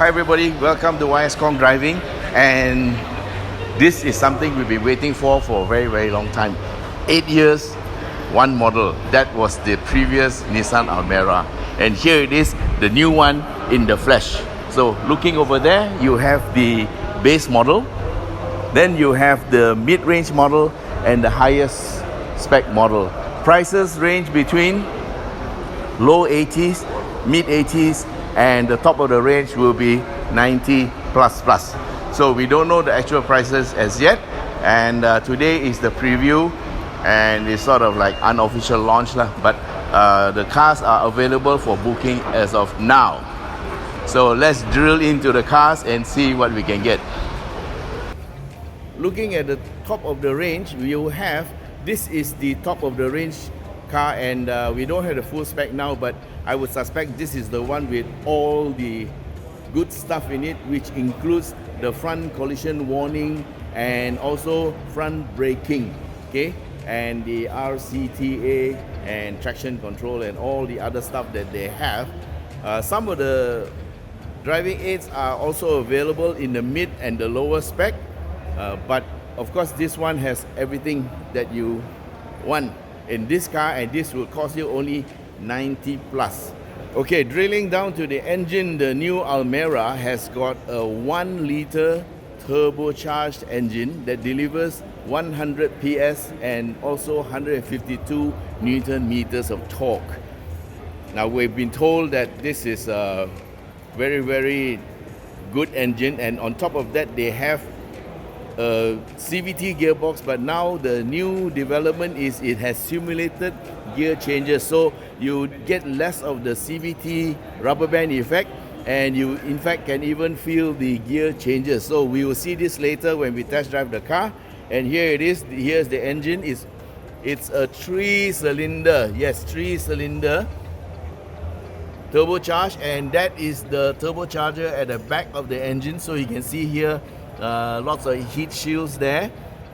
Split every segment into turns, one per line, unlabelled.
Hi everybody, welcome to YS Khong Driving, and this is something we've been waiting for a very long time. 8 years, one model. That was the previous Nissan Almera, and here it is, the new one in the flesh. So looking over there, you have the base model, then you have the mid-range model and the highest spec model. Prices range between low 80s, mid 80s, and the top of the range will be 90 plus. So we don't know the actual prices as yet, and today is the preview, and it's sort of like unofficial launch lah. But the cars are available for booking as of now. So let's drill into the cars and see what we can get. Looking at the top of the range, we will have, this is the top of the range car, and we don't have the full spec now, but I would suspect this is the one with all the good stuff in it, which includes the front collision warning and also front braking, okay, and the RCTA and traction control and all the other stuff that they have. Some of the driving aids are also available in the mid and the lower spec, but of course this one has everything that you want in this car, and this will cost you only 90 plus. Okay, drilling down to the engine, the new Almera has got a 1 liter turbocharged engine that delivers 100 PS and also 152 Newton meters of torque. Now we've been told that this is a very good engine, and on top of that they have a CVT gearbox, but now the new development is it has simulated gear changes, so you get less of the CVT rubber band effect, and you in fact can even feel the gear changes. So we will see this later when we test drive the car. And here it is, here's the engine. It's a 3-cylinder, yes, 3-cylinder turbocharged, and that is the turbocharger at the back of the engine. So you can see here lots of heat shields there,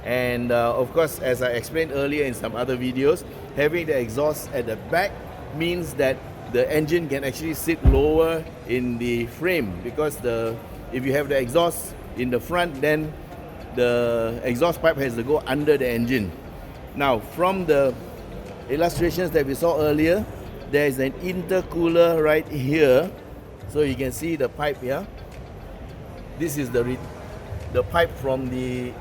and of course, as I explained earlier in some other videos, having the exhaust at the back means that the engine can actually sit lower in the frame, because if you have the exhaust in the front, then the exhaust pipe has to go under the engine. Now, from the illustrations that we saw earlier, there is an intercooler right here, so you can see the pipe here. This is the pipe from the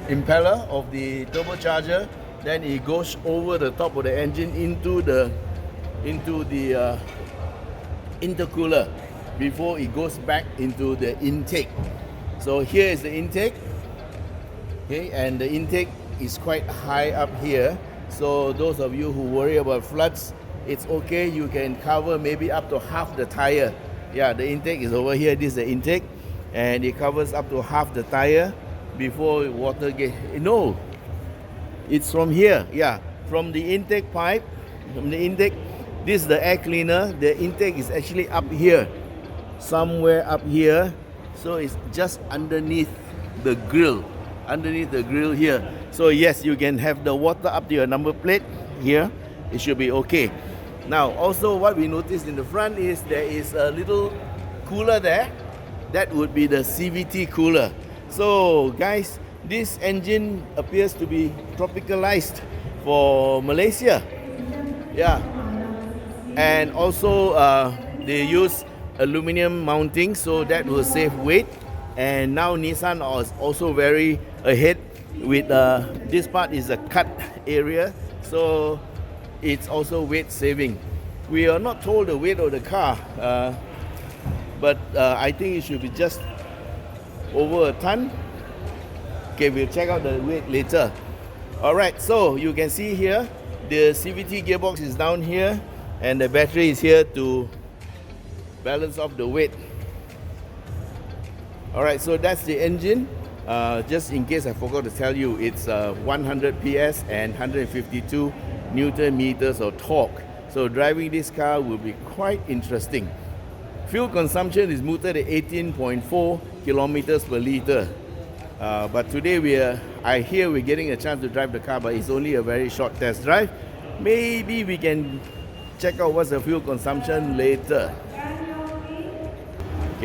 impeller of the turbocharger, then it goes over the top of the engine into the intercooler before it goes back into the intake. So here is the intake, okay, and the intake is quite high up here, so those of you who worry about floods, it's okay, you can cover maybe up to half the tire. Yeah, the intake is over here. This is the intake, and it covers up to half the tire before water gets, no, it's from here, yeah, from the intake pipe, from the intake. This is the air cleaner. The intake is actually up here, somewhere up here, so it's just underneath the grill, here. So yes, you can have the water up to your number plate here, it should be okay. Now also what we noticed in the front is there is a little cooler there. That would be the CVT cooler. So guys, this engine appears to be tropicalized for Malaysia. Yeah, and also they use aluminum mounting, so that will save weight. And now Nissan is also very ahead with this part is a cut area, so it's also weight saving. We are not told the weight of the car, but I think it should be just over a ton. Okay, we'll check out the weight later. Alright, so you can see here the CVT gearbox is down here, and the battery is here to balance off the weight. Alright, so that's the engine. Just in case I forgot to tell you, it's 100 PS and 152 Newton meters of torque. So driving this car will be quite interesting. Fuel consumption is mooted at 18.4 kilometers per liter. But today I hear we're getting a chance to drive the car, but it's only a very short test drive. Maybe we can check out what's the fuel consumption later.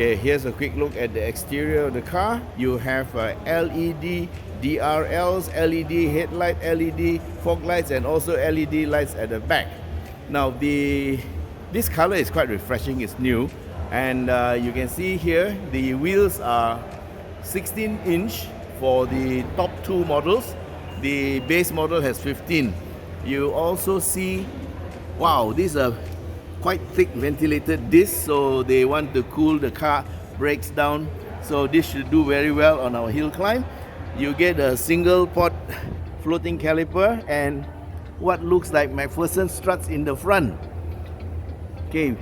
Okay, here's a quick look at the exterior of the car. You have LED DRLs, LED headlight, LED fog lights, and also LED lights at the back. Now this color is quite refreshing, it's new, and you can see here the wheels are 16-inch for the top two models. The base model has 15. You also see, wow, these are quite thick ventilated discs, so they want to cool the car brakes down, so this should do very well on our hill climb. You get a single pot floating caliper and what looks like McPherson struts in the front. Okay,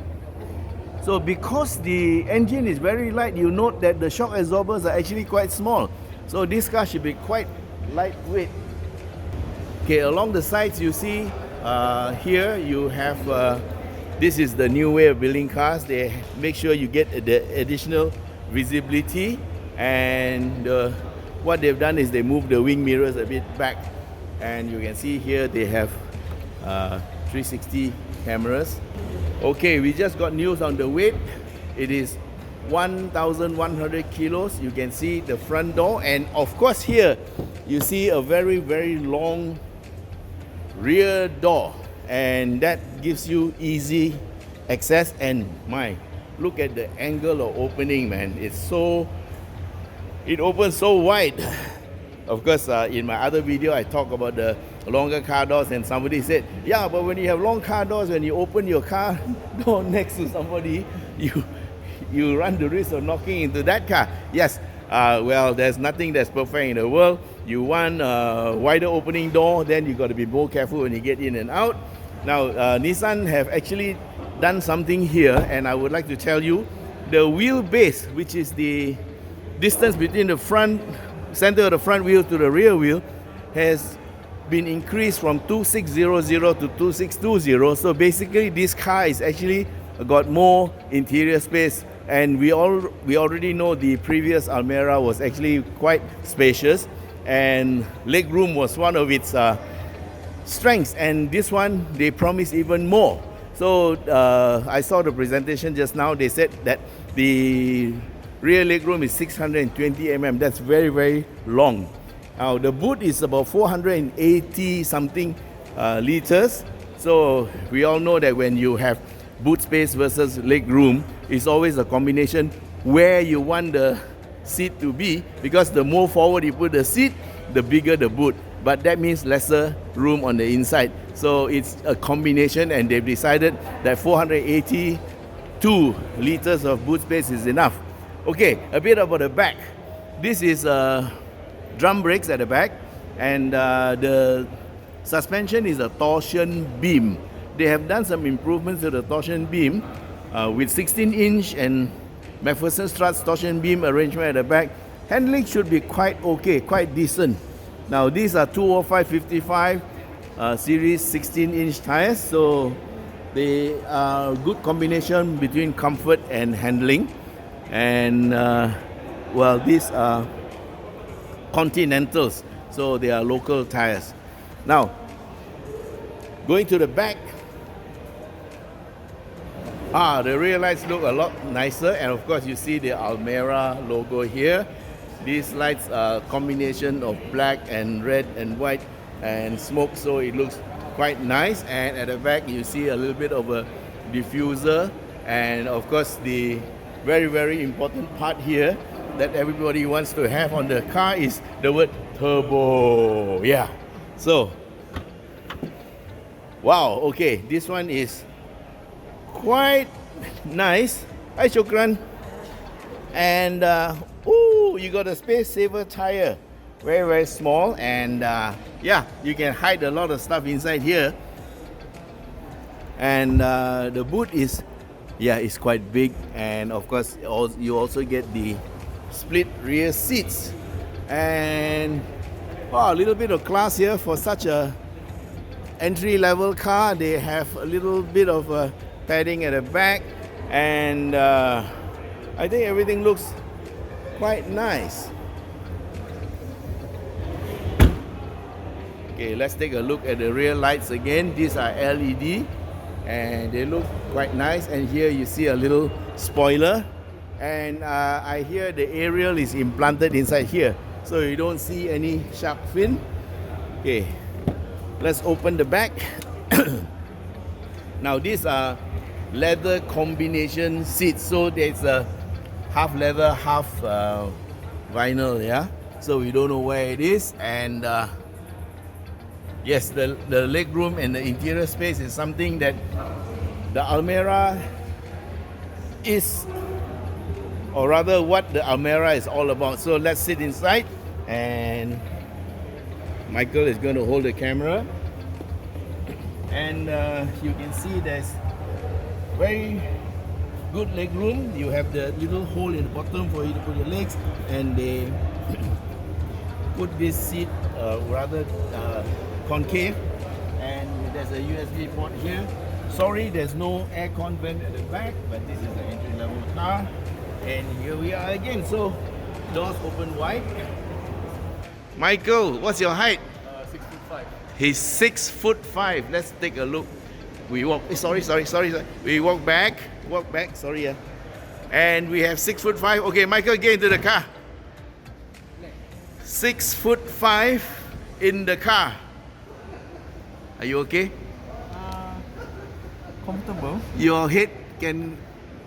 so because the engine is very light, you note that the shock absorbers are actually quite small, so this car should be quite lightweight. Okay, along the sides you see here you have this is the new way of building cars. They make sure you get the additional visibility, and what they've done is they move the wing mirrors a bit back, and you can see here they have 360 cameras. Okay, we just got news on the weight. It is 1,100 kilos. You can see the front door, and of course here you see a very long rear door, and that gives you easy access. And look at the angle of opening, man. It opens so wide. Of course, in my other video I talk about the longer car doors, and somebody said, yeah, but when you have long car doors, when you open your car door next to somebody, you run the risk of knocking into that car. Yes, well, there's nothing that's perfect in the world. You want a wider opening door, then you got to be more careful when you get in and out. Now, Nissan have actually done something here, and I would like to tell you, the wheelbase, which is the distance between the center of the front wheel to the rear wheel, has been increased from 2600 to 2620. So basically, this car is actually got more interior space, and we already know the previous Almera was actually quite spacious, and leg room was one of its strengths, and this one they promise even more. So I saw the presentation just now. They said that the rear leg room is 620 mm. That's very long. Now the boot is about 480 something liters. So we all know that when you have boot space versus leg room, it's always a combination where you want the seat to be, because the more forward you put the seat, the bigger the boot, but that means lesser room on the inside. So it's a combination, and they've decided that 482 liters of boot space is enough. Okay, a bit about the back. This is drum brakes at the back, and the suspension is a torsion beam. They have done some improvements to the torsion beam with 16-inch and McPherson struts torsion beam arrangement at the back. Handling should be quite okay, quite decent. Now these are 205/55 series 16-inch tires, so they are good combination between comfort and handling. And well, these are Continentals, so they are local tires. Now going to the back, the rear lights look a lot nicer, and of course you see the Almera logo here. These lights are a combination of black and red and white and smoke, so it looks quite nice. And at the back you see a little bit of a diffuser, and of course the very important part here that everybody wants to have on the car is the word turbo. Yeah, so wow, okay, this one is quite nice. Hi Shukran. And you got a space saver tire, very small, and yeah, you can hide a lot of stuff inside here. And the boot is, yeah, it's quite big, and of course you also get the split rear seats, and a little bit of class here for such a entry-level car. They have a little bit of padding at the back, and I think everything looks quite nice. Okay, let's take a look at the rear lights again. These are LED, and they look quite nice. And here you see a little spoiler, and I hear the aerial is implanted inside here, so you don't see any shark fin. Okay, let's open the back. Now these are leather combination seats, so there's a half leather, half vinyl, yeah, so we don't know where it is. And yes, the leg room and the interior space is something that the Almera is, or rather what the Almera is all about. So let's sit inside, and Michael is going to hold the camera, and you can see there's very good leg room. You have the little hole in the bottom for you to put your legs, and they put this seat rather concave, and there's a USB port here. Sorry, there's no aircon vent at the back, but this is the entry level car, and here we are again. So doors open wide. Michael, what's your height?
6'5".
He's 6'5". Let's take a look. We walk. Sorry. We walk back. Sorry, yeah. And we have 6'5". Okay, Michael, get into the car. 6'5" in the car. Are you okay?
Comfortable.
Your head can,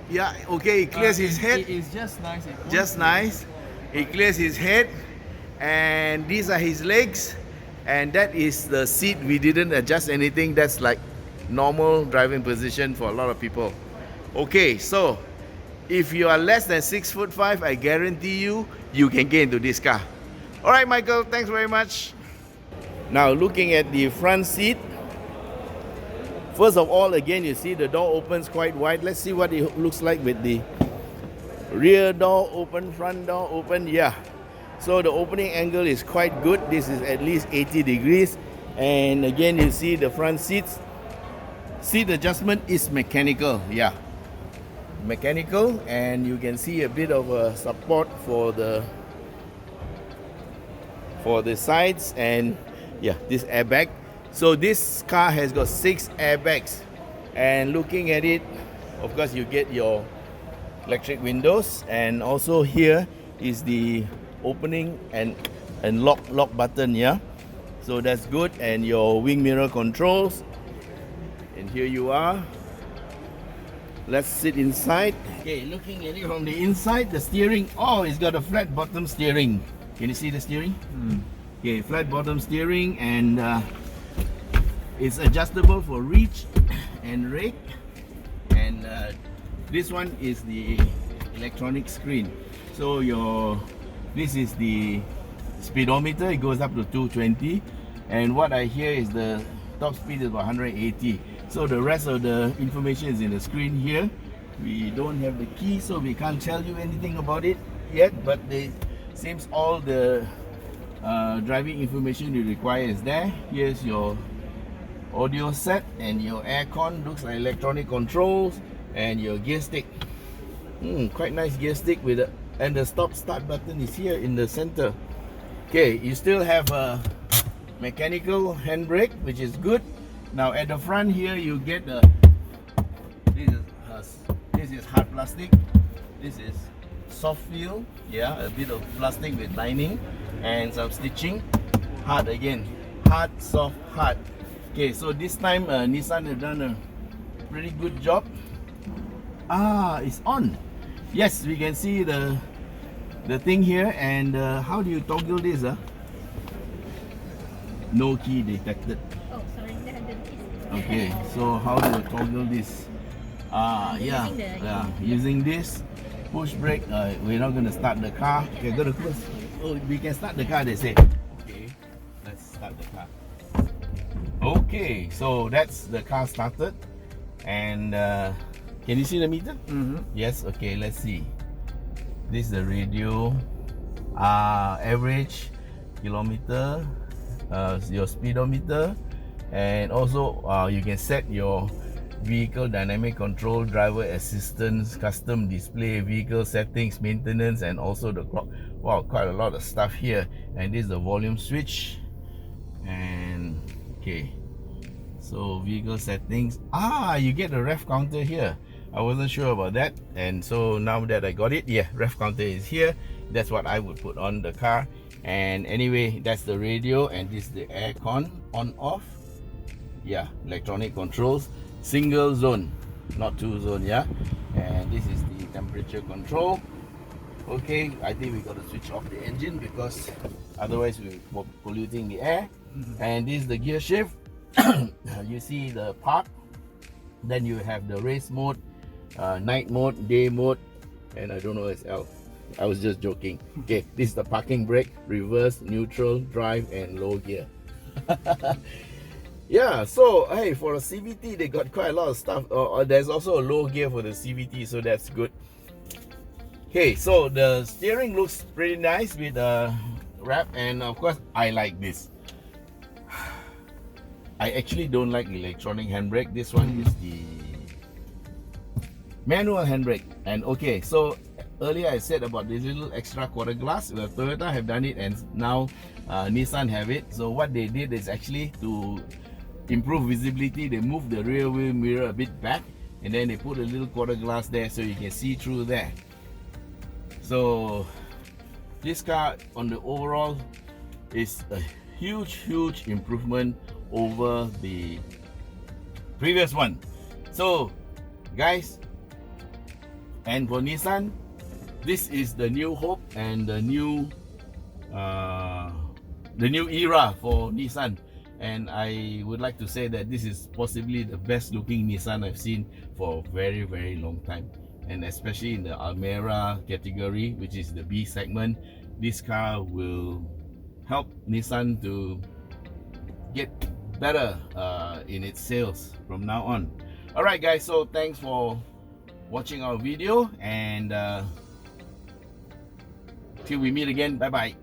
yeah, okay. He clears his head.
It is just nice.
Just nice. He clears his head, and these are his legs, and that is the seat. We didn't adjust anything. That's like normal driving position for a lot of people. Okay, so if you are less than 6'5", I guarantee you can get into this car. All right, Michael, thanks very much. Now looking at the front seat, first of all, again, you see the door opens quite wide. Let's see what it looks like with the rear door open, front door open. Yeah, so the opening angle is quite good. This is at least 80 degrees. And again, you see the front seats. Seat adjustment is mechanical. Yeah, mechanical, and you can see a bit of a support for the sides, and yeah, this airbag. So this car has got 6 airbags, and looking at it, of course, you get your electric windows, and also here is the opening and lock button. Yeah, so that's good. And your wing mirror controls, and here you are. Let's sit inside. Okay, looking at it from the inside, the steering, oh, it's got a flat bottom steering. Can you see the steering? Okay, flat bottom steering, and it's adjustable for reach and rake. And this one is the electronic screen. So this is the speedometer. It goes up to 220, and what I hear is the top speed is about 180. So the rest of the information is in the screen here. We don't have the key, so we can't tell you anything about it yet, but seems all the driving information you require is there. Here's your audio set, and your aircon, looks like electronic controls, and your gear stick. Quite nice gear stick with and the stop start button is here in the center. Okay, you still have a mechanical handbrake, which is good. Now at the front here, you get this is hard plastic. This is soft feel, yeah, a bit of plastic with lining and some stitching. Hard again, hard, soft, hard. Okay, so this time Nissan have done a pretty good job. It's on. Yes, we can see the thing here. And how do you toggle this? No key detected.
Oh, sorry,
okay, so how do you toggle this? Using this push brake. We're not going to start the car. Okay, go to close. Oh, we can start the car, they say. Okay, let's start the car. Okay, so that's the car started. And can you see the meter? Yes. Okay, let's see. This is the radio. Average kilometer, your speedometer, and also you can set your vehicle dynamic control, driver assistance, custom display, vehicle settings, maintenance, and also the clock. Wow, quite a lot of stuff here. And this is the volume switch. And okay, so vehicle settings. You get a ref counter here. I wasn't sure about that, and so now that I got it, yeah, ref counter is here. That's what I would put on the car. And anyway, that's the radio, and this is the air con on off. Yeah, electronic controls, single zone, not two zone. Yeah, and this is the temperature control. Okay, I think we got to switch off the engine because otherwise we're polluting the air. And this is the gear shift. You see the park, then you have the race mode, night mode, day mode, and I don't know what's else. I was just joking. Okay, this is the parking brake, reverse, neutral, drive, and low gear. Yeah, so hey, for a CVT they got quite a lot of stuff. There's also a low gear for the CVT, so that's good. Okay, so the steering looks pretty nice with a wrap, and of course I like this. I actually don't like electronic handbrake. This one is the manual handbrake. And okay, so earlier I said about this little extra quarter glass. Well, Toyota have done it, and now Nissan have it. So what they did is actually to improve visibility, they moved the rear wheel mirror a bit back, and then they put a little quarter glass there so you can see through there. So this car on the overall is a huge improvement over the previous one. So guys, and for Nissan, this is the new hope and the new era for Nissan. And I would like to say that this is possibly the best looking Nissan I've seen for a very long time, and especially in the Almera category, which is the B segment. This car will help Nissan to get better in its sales from now on. Alright guys, so thanks for watching our video, and till we meet again, bye bye.